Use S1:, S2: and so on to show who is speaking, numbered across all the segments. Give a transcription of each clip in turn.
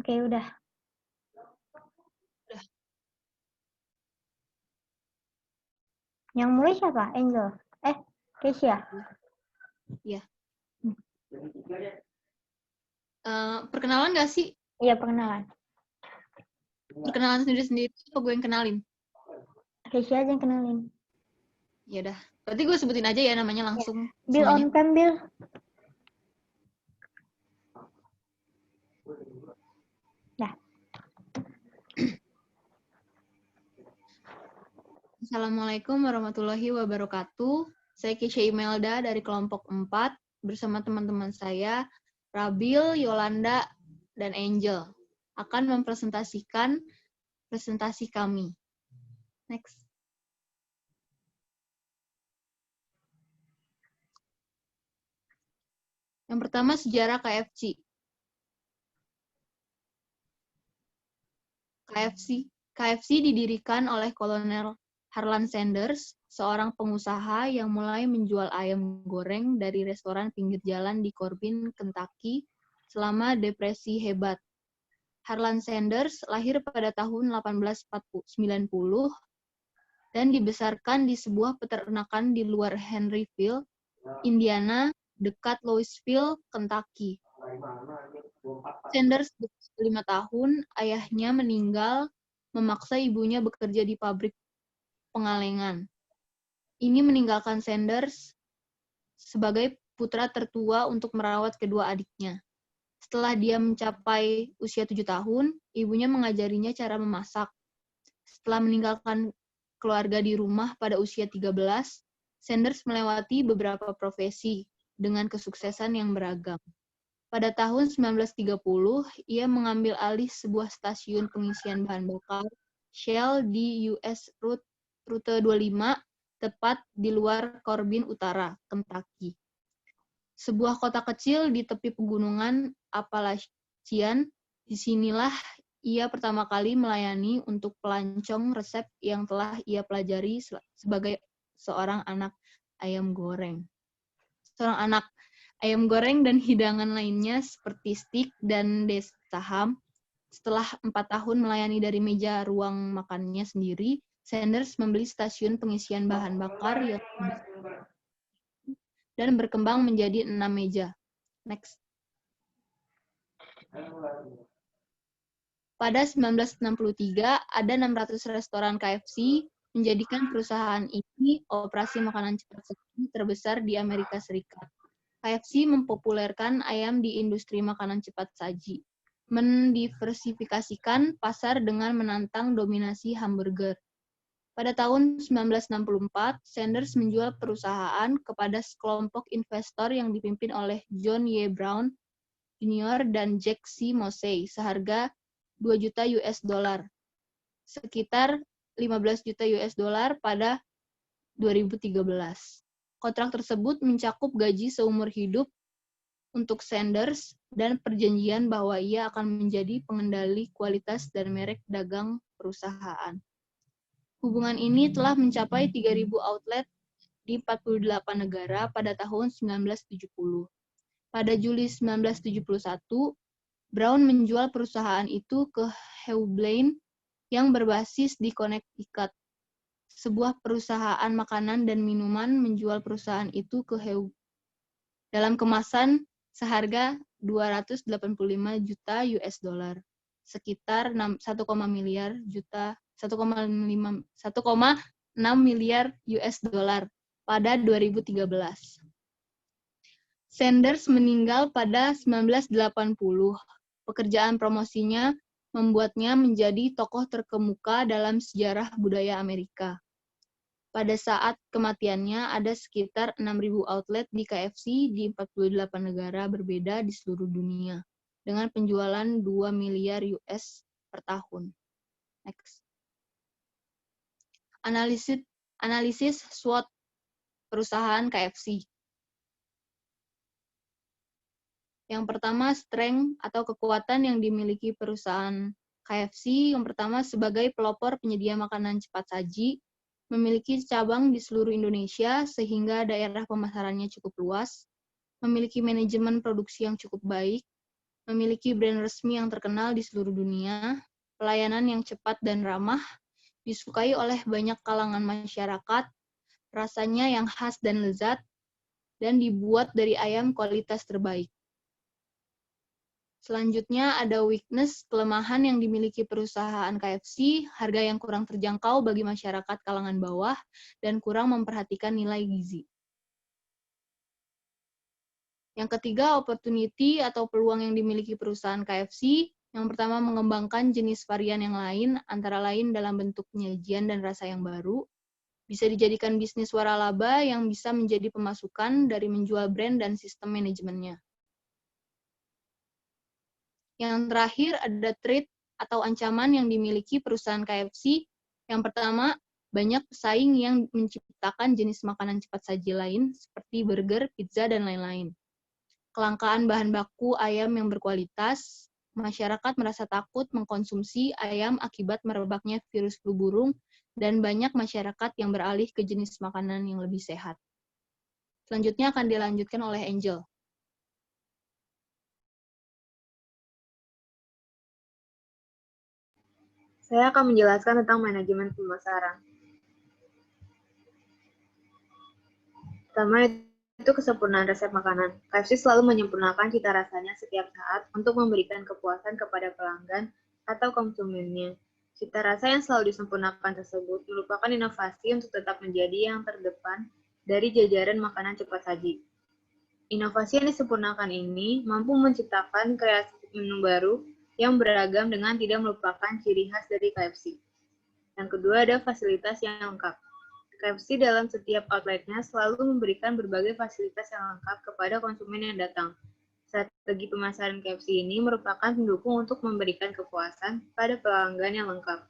S1: Oke, udah. Yang mulai siapa? Angel. Keisha.
S2: Iya. Perkenalan nggak sih?
S1: Iya, perkenalan.
S2: Perkenalan sendiri-sendiri apa gue yang kenalin?
S1: Keisha aja yang kenalin.
S2: Ya udah. Berarti gue sebutin aja ya namanya langsung
S1: Bill
S2: semuanya.
S1: on cam, Bill. Dah.
S2: Assalamualaikum warahmatullahi wabarakatuh. Saya Keisha Imelda dari kelompok 4 bersama teman-teman saya Rabil, Yolanda, dan Angel akan mempresentasikan presentasi kami. Next. Yang pertama sejarah KFC. KFC didirikan oleh Kolonel Harlan Sanders, seorang pengusaha yang mulai menjual ayam goreng dari restoran pinggir jalan di Corbin, Kentucky selama depresi hebat. Harlan Sanders lahir pada tahun 1890 dan dibesarkan di sebuah peternakan di luar Henryville, Indiana, dekat Louisville, Kentucky. Sanders 5 tahun, ayahnya meninggal memaksa ibunya bekerja di pabrik pengalengan. Ini meninggalkan Sanders sebagai putra tertua untuk merawat kedua adiknya. Setelah dia mencapai usia 7 tahun, ibunya mengajarinya cara memasak. Setelah meninggalkan keluarga di rumah pada usia 13, Sanders melewati beberapa profesi dengan kesuksesan yang beragam. Pada tahun 1930, ia mengambil alih sebuah stasiun pengisian bahan bakar Shell di US Route 25, tepat di luar Corbin Utara, Kentucky. Sebuah kota kecil di tepi pegunungan Appalachian, disinilah ia pertama kali melayani untuk pelancong resep yang telah ia pelajari sebagai seorang anak ayam goreng. Seorang anak ayam goreng dan hidangan lainnya seperti steak dan saham. Setelah 4 tahun melayani dari meja ruang makannya sendiri, Sanders membeli stasiun pengisian bahan bakar yang dan berkembang menjadi 6 meja. Next. Pada 1963, ada 600 restoran KFC, menjadikan perusahaan ini operasi makanan cepat saji terbesar di Amerika Serikat. KFC mempopulerkan ayam di industri makanan cepat saji, mendiversifikasikan pasar dengan menantang dominasi hamburger. Pada tahun 1964, Sanders menjual perusahaan kepada sekelompok investor yang dipimpin oleh John Y. Brown Jr. dan Jack C. Mosey seharga $2 juta, sekitar 15 juta US dollar pada 2013. Kontrak tersebut mencakup gaji seumur hidup untuk Sanders dan perjanjian bahwa ia akan menjadi pengendali kualitas dan merek dagang perusahaan. Hubungan ini telah mencapai 3.000 outlet di 48 negara pada tahun 1970. Pada Juli 1971, Brown menjual perusahaan itu ke Hugh Blaine yang berbasis di Connecticut. Sebuah perusahaan makanan dan minuman menjual perusahaan itu ke Hugh dalam kemasan seharga 285 juta US dollar, sekitar 1,6 miliar US dollar pada 2013. Sanders meninggal pada 1980. Pekerjaan promosinya membuatnya menjadi tokoh terkemuka dalam sejarah budaya Amerika. Pada saat kematiannya, ada sekitar 6.000 outlet di KFC di 48 negara berbeda di seluruh dunia, dengan penjualan 2 miliar US per tahun. Next. Analisis SWOT perusahaan KFC. Yang pertama, strength atau kekuatan yang dimiliki perusahaan KFC. Yang pertama, sebagai pelopor penyedia makanan cepat saji, memiliki cabang di seluruh Indonesia sehingga daerah pemasarannya cukup luas, memiliki manajemen produksi yang cukup baik, memiliki brand resmi yang terkenal di seluruh dunia, pelayanan yang cepat dan ramah, disukai oleh banyak kalangan masyarakat, rasanya yang khas dan lezat, dan dibuat dari ayam kualitas terbaik. Selanjutnya ada weakness, kelemahan yang dimiliki perusahaan KFC, harga yang kurang terjangkau bagi masyarakat kalangan bawah, dan kurang memperhatikan nilai gizi. Yang ketiga, opportunity atau peluang yang dimiliki perusahaan KFC. Yang pertama, mengembangkan jenis varian yang lain, antara lain dalam bentuk penyajian dan rasa yang baru. Bisa dijadikan bisnis waralaba yang bisa menjadi pemasukan dari menjual brand dan sistem manajemennya. Yang terakhir ada threat atau ancaman yang dimiliki perusahaan KFC. Yang pertama, banyak pesaing yang menciptakan jenis makanan cepat saji lain seperti burger, pizza, dan lain-lain. Kelangkaan bahan baku ayam yang berkualitas, masyarakat merasa takut mengkonsumsi ayam akibat merebaknya virus flu burung, dan banyak masyarakat yang beralih ke jenis makanan yang lebih sehat. Selanjutnya akan dilanjutkan oleh Angel.
S3: Saya akan menjelaskan tentang manajemen pemasaran. Pertama itu kesempurnaan resep makanan. KFC selalu menyempurnakan cita rasanya setiap saat untuk memberikan kepuasan kepada pelanggan atau konsumennya. Cita rasa yang selalu disempurnakan tersebut merupakan inovasi untuk tetap menjadi yang terdepan dari jajaran makanan cepat saji. Inovasi yang disempurnakan ini mampu menciptakan kreasi menu baru yang beragam dengan tidak melupakan ciri khas dari KFC. Yang kedua ada fasilitas yang lengkap. KFC dalam setiap outletnya selalu memberikan berbagai fasilitas yang lengkap kepada konsumen yang datang. Strategi pemasaran KFC ini merupakan pendukung untuk memberikan kepuasan pada pelanggan yang lengkap.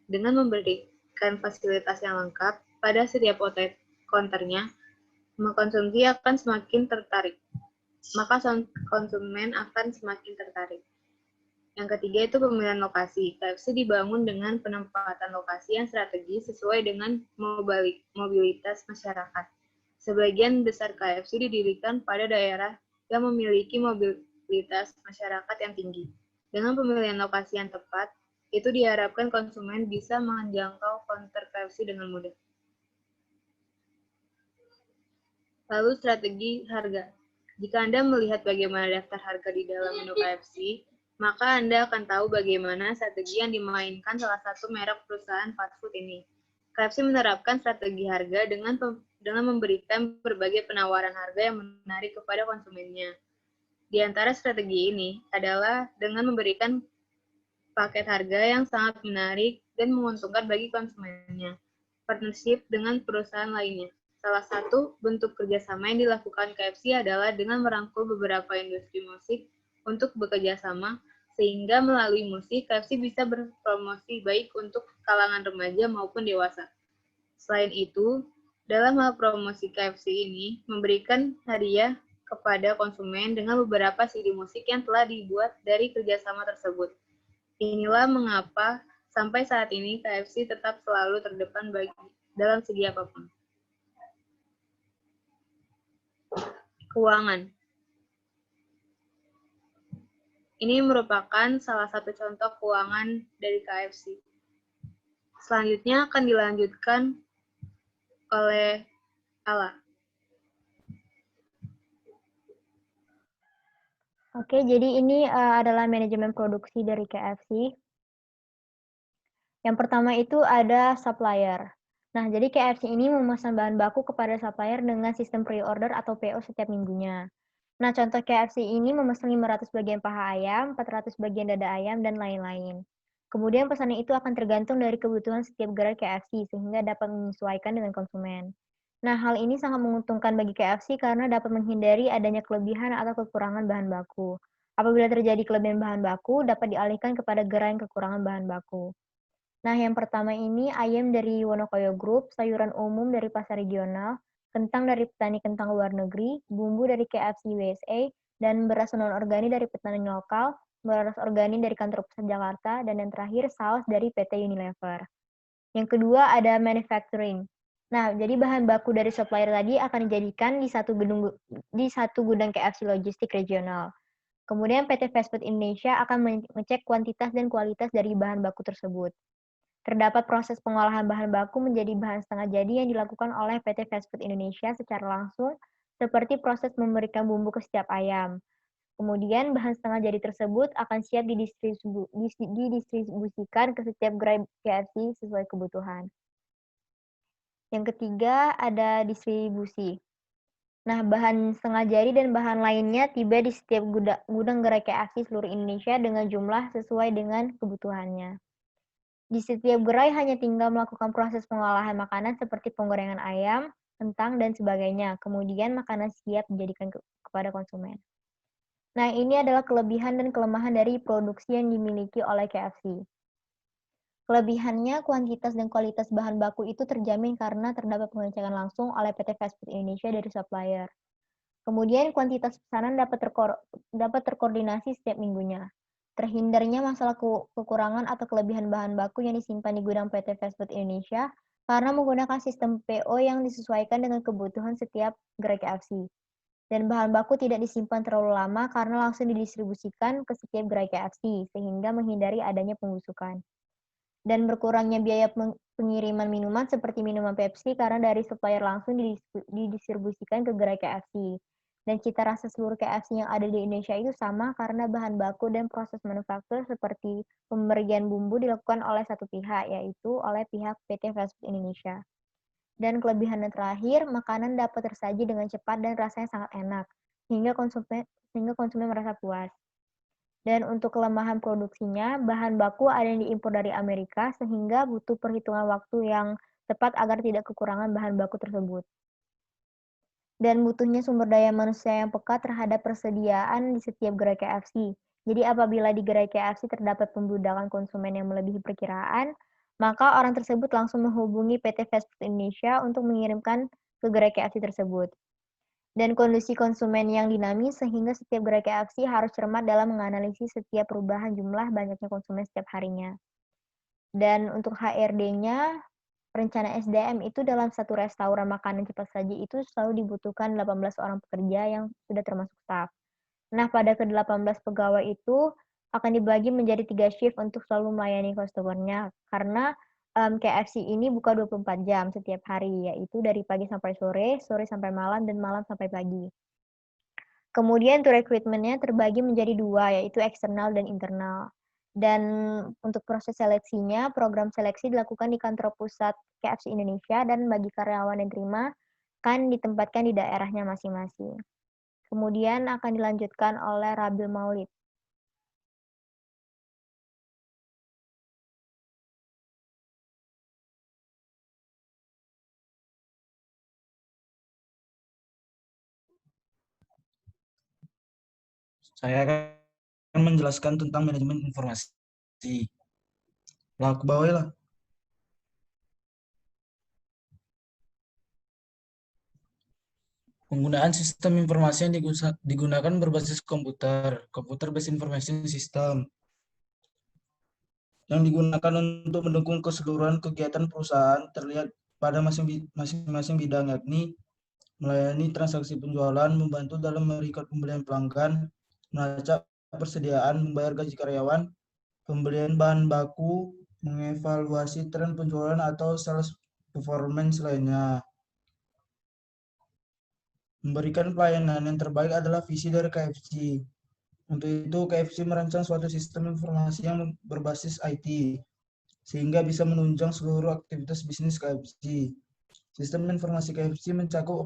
S3: Dengan memberikan fasilitas yang lengkap pada setiap outlet counternya, mengkonsumsi akan semakin tertarik. Maka konsumen akan semakin tertarik. Yang ketiga itu pemilihan lokasi. KFC dibangun dengan penempatan lokasi yang strategis sesuai dengan mobilitas masyarakat. Sebagian besar KFC didirikan pada daerah yang memiliki mobilitas masyarakat yang tinggi. Dengan pemilihan lokasi yang tepat, itu diharapkan konsumen bisa menjangkau counter KFC dengan mudah. Lalu strategi harga. Jika Anda melihat bagaimana daftar harga di dalam menu KFC, maka Anda akan tahu bagaimana strategi yang dimainkan salah satu merek perusahaan fast food ini. KFC menerapkan strategi harga dengan memberikan berbagai penawaran harga yang menarik kepada konsumennya. Di antara strategi ini adalah dengan memberikan paket harga yang sangat menarik dan menguntungkan bagi konsumennya. Partnership dengan perusahaan lainnya. Salah satu bentuk kerjasama yang dilakukan KFC adalah dengan merangkul beberapa industri musik untuk bekerja sama, sehingga melalui musik, KFC bisa berpromosi baik untuk kalangan remaja maupun dewasa. Selain itu, dalam hal promosi KFC ini, memberikan hadiah kepada konsumen dengan beberapa CD musik yang telah dibuat dari kerjasama tersebut. Inilah mengapa sampai saat ini KFC tetap selalu terdepan dalam segi apapun. Keuangan. Ini merupakan salah satu contoh keuangan dari KFC. Selanjutnya akan dilanjutkan oleh Ala.
S1: Oke, jadi ini adalah manajemen produksi dari KFC. Yang pertama itu ada supplier. Nah, jadi KFC ini memesan bahan baku kepada supplier dengan sistem pre-order atau PO setiap minggunya. Nah, contoh KFC ini memesan 500 bagian paha ayam, 400 bagian dada ayam, dan lain-lain. Kemudian pesanan itu akan tergantung dari kebutuhan setiap gerai KFC, sehingga dapat menyesuaikan dengan konsumen. Nah, hal ini sangat menguntungkan bagi KFC karena dapat menghindari adanya kelebihan atau kekurangan bahan baku. Apabila terjadi kelebihan bahan baku, dapat dialihkan kepada gerai yang kekurangan bahan baku. Nah, yang pertama ini ayam dari Wonokoyo Group, sayuran umum dari pasar regional, kentang dari petani kentang luar negeri, bumbu dari KFC USA, dan beras non-organik dari petani lokal, beras organik dari kantor pusat Jakarta, dan yang terakhir saus dari PT Unilever. Yang kedua ada manufacturing. Nah, jadi bahan baku dari supplier tadi akan dijadikan di satu gudang KFC logistik regional. Kemudian PT Fast Food Indonesia akan mengecek kuantitas dan kualitas dari bahan baku tersebut. Terdapat proses pengolahan bahan baku menjadi bahan setengah jadi yang dilakukan oleh PT Fast Food Indonesia secara langsung, seperti proses memberikan bumbu ke setiap ayam. Kemudian bahan setengah jadi tersebut akan siap didistribusikan ke setiap gerai KFC sesuai kebutuhan. Yang ketiga ada distribusi. Nah, bahan setengah jadi dan bahan lainnya tiba di setiap gudang gerai KFC seluruh Indonesia dengan jumlah sesuai dengan kebutuhannya. Di setiap gerai hanya tinggal melakukan proses pengolahan makanan seperti penggorengan ayam, kentang, dan sebagainya. Kemudian makanan siap dijadikan kepada konsumen. Nah, ini adalah kelebihan dan kelemahan dari produksi yang dimiliki oleh KFC. Kelebihannya, kuantitas dan kualitas bahan baku itu terjamin karena terdapat pengecekan langsung oleh PT Fast Food Indonesia dari supplier. Kemudian, kuantitas pesanan dapat terkoordinasi setiap minggunya. Terhindarnya masalah kekurangan atau kelebihan bahan baku yang disimpan di gudang PT Fast Food Indonesia karena menggunakan sistem PO yang disesuaikan dengan kebutuhan setiap gerai KFC. Dan bahan baku tidak disimpan terlalu lama karena langsung didistribusikan ke setiap gerai KFC, sehingga menghindari adanya pembusukan. Dan berkurangnya biaya pengiriman minuman seperti minuman Pepsi karena dari supplier langsung didistribusikan ke gerai KFC. Dan cita rasa seluruh KFC yang ada di Indonesia itu sama karena bahan baku dan proses manufaktur seperti pemberian bumbu dilakukan oleh satu pihak, yaitu oleh pihak PT Fast Food Indonesia. Dan kelebihan yang terakhir, makanan dapat tersaji dengan cepat dan rasanya sangat enak, sehingga konsumen merasa puas. Dan untuk kelemahan produksinya, bahan baku ada yang diimpor dari Amerika, sehingga butuh perhitungan waktu yang tepat agar tidak kekurangan bahan baku tersebut. Dan butuhnya sumber daya manusia yang peka terhadap persediaan di setiap gerai KFC. Jadi apabila di gerai KFC terdapat pembludakan konsumen yang melebihi perkiraan, maka orang tersebut langsung menghubungi PT Fast Food Indonesia untuk mengirimkan ke gerai KFC tersebut. Dan kondisi konsumen yang dinamis sehingga setiap gerai KFC harus cermat dalam menganalisis setiap perubahan jumlah banyaknya konsumen setiap harinya. Dan untuk HRD-nya, rencana SDM itu dalam satu restoran makanan cepat saji itu selalu dibutuhkan 18 orang pekerja yang sudah termasuk staf. Nah, pada ke-18 pegawai itu akan dibagi menjadi 3 shift untuk selalu melayani customer-nya, karena KFC ini buka 24 jam setiap hari, yaitu dari pagi sampai sore, sore sampai malam, dan malam sampai pagi. Kemudian untuk rekrutmennya terbagi menjadi 2, yaitu eksternal dan internal. Dan untuk proses seleksinya, program seleksi dilakukan di kantor pusat KFC Indonesia dan bagi karyawan yang terima kan ditempatkan di daerahnya masing-masing. Kemudian akan dilanjutkan oleh Rabil Maulid.
S4: Saya akan menjelaskan tentang manajemen informasi. Lah, ke bawah lah. Penggunaan sistem informasi yang digunakan berbasis computer-based information system, yang digunakan untuk mendukung keseluruhan kegiatan perusahaan terlihat pada masing-masing bidang, yakni melayani transaksi penjualan, membantu dalam merecord pembelian pelanggan, melacak persediaan, membayar gaji karyawan, pembelian bahan baku, mengevaluasi tren penjualan atau sales performance lainnya. Memberikan pelayanan yang terbaik adalah visi dari KFC. Untuk itu, KFC merancang suatu sistem informasi yang berbasis IT, sehingga bisa menunjang seluruh aktivitas bisnis KFC. Sistem informasi KFC mencakup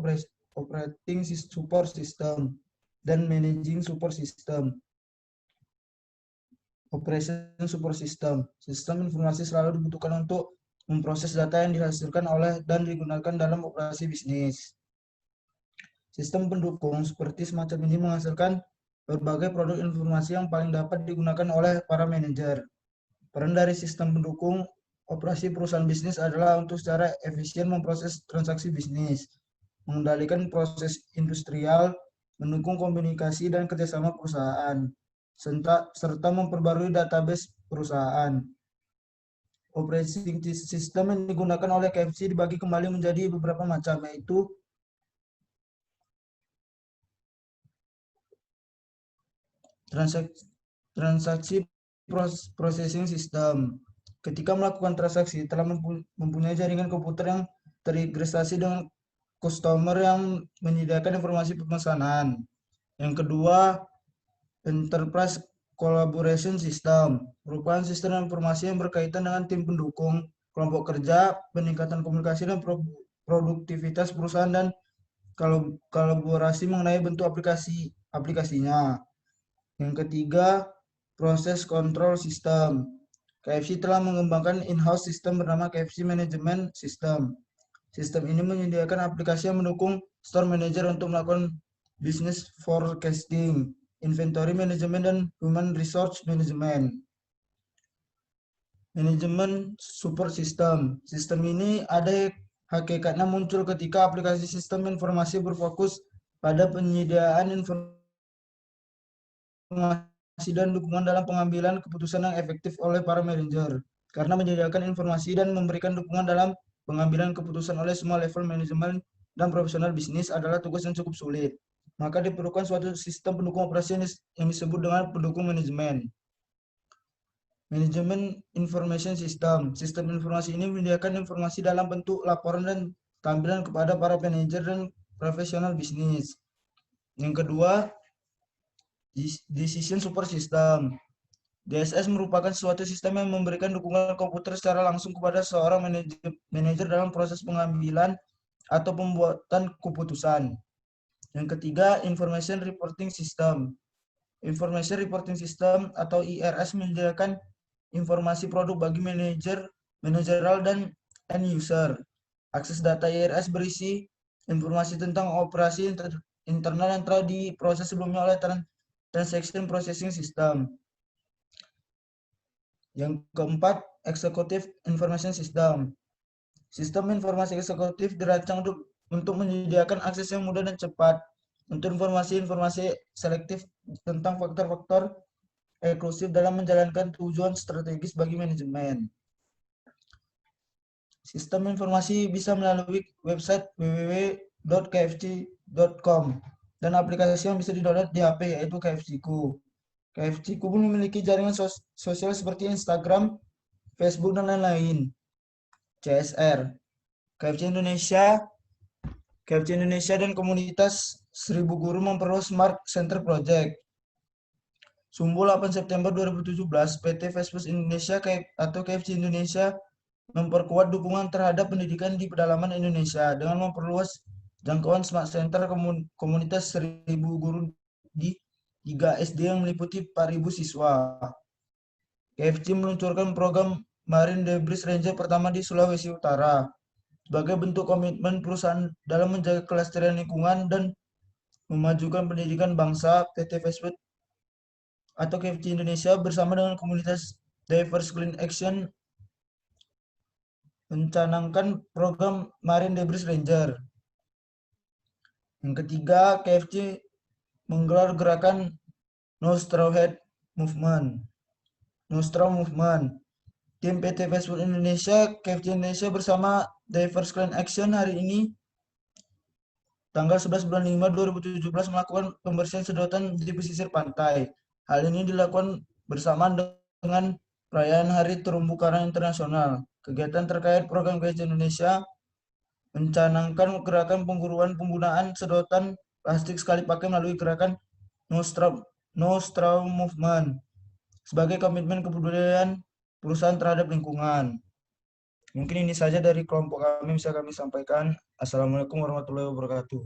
S4: operating support system dan managing support system. Operation support system. Sistem informasi selalu dibutuhkan untuk memproses data yang dihasilkan oleh dan digunakan dalam operasi bisnis. Sistem pendukung seperti semacam ini menghasilkan berbagai produk informasi yang paling dapat digunakan oleh para manajer. Peran dari sistem pendukung operasi perusahaan bisnis adalah untuk secara efisien memproses transaksi bisnis, mengendalikan proses industrial, mendukung komunikasi dan kerjasama perusahaan, serta memperbarui database perusahaan. Operating system yang digunakan oleh KFC dibagi kembali menjadi beberapa macam, yaitu Transaksi processing system. Ketika melakukan transaksi, telah mempunyai jaringan komputer yang terintegrasi dengan customer yang menyediakan informasi pemesanan. Yang kedua, Enterprise Collaboration System, merupakan sistem informasi yang berkaitan dengan tim pendukung, kelompok kerja, peningkatan komunikasi dan produktivitas perusahaan, dan kolaborasi mengenai bentuk aplikasinya. Yang ketiga, Process Control System. KFC telah mengembangkan in-house sistem bernama KFC Management System. Sistem ini menyediakan aplikasi yang mendukung store manager untuk melakukan business forecasting, inventory management, dan human resource management. Manajemen support system. Sistem ini ada hakikatnya muncul ketika aplikasi sistem informasi berfokus pada penyediaan informasi dan dukungan dalam pengambilan keputusan yang efektif oleh para manajer. Karena menyediakan informasi dan memberikan dukungan dalam pengambilan keputusan oleh semua level manajemen dan profesional bisnis adalah tugas yang cukup sulit. Maka diperlukan suatu sistem pendukung operasi yang disebut dengan pendukung manajemen. Manajemen Information System. Sistem informasi ini menyediakan informasi dalam bentuk laporan dan tampilan kepada para manajer dan profesional bisnis. Yang kedua, Decision Support System. DSS merupakan suatu sistem yang memberikan dukungan komputer secara langsung kepada seorang manajer dalam proses pengambilan atau pembuatan keputusan. Yang ketiga, Information Reporting System. Information Reporting System atau IRS menyediakan informasi produk bagi manajerial dan end user. Akses data IRS berisi informasi tentang operasi internal yang telah diproses sebelumnya oleh Transaction Processing System. Yang keempat, Executive Information System. Sistem informasi eksekutif dirancang untuk menyediakan akses yang mudah dan cepat untuk informasi-informasi selektif tentang faktor-faktor eksklusif dalam menjalankan tujuan strategis bagi manajemen. Sistem informasi bisa melalui website www.kfc.com dan aplikasi yang bisa di-download di HP yaitu KFC-ku. KFC-ku pun memiliki jaringan sosial seperti Instagram, Facebook, dan lain-lain. CSR. KFC Indonesia dan komunitas 1000 guru memperluas Smart Center Project. Sumbu 8 September 2017, PT Facebook Indonesia atau KFC Indonesia memperkuat dukungan terhadap pendidikan di pedalaman Indonesia dengan memperluas jangkauan Smart Center komunitas 1000 guru di 3 SD yang meliputi 4.000 siswa. KFC meluncurkan program Marine Debris Ranger pertama di Sulawesi Utara sebagai bentuk komitmen perusahaan dalam menjaga kelestarian lingkungan dan memajukan pendidikan bangsa. PT Facebook atau KFC Indonesia bersama dengan komunitas Diverse Clean Action mencanangkan program Marine Debris Ranger. Yang ketiga, KFC menggelar gerakan No Straw Hat Movement. Tim PT Facebook Indonesia, KFC Indonesia bersama Diverse Clean Action hari ini tanggal 11 bulan 5 2017 melakukan pembersihan sedotan di pesisir pantai. Hal ini dilakukan bersamaan dengan perayaan Hari Terumbu Karang Internasional. Kegiatan terkait program KFC Indonesia mencanangkan gerakan pengurangan penggunaan sedotan plastik sekali pakai melalui gerakan No Straw Movement sebagai komitmen kepedulian perusahaan terhadap lingkungan. Mungkin ini saja dari kelompok kami bisa kami sampaikan. Assalamualaikum warahmatullahi wabarakatuh.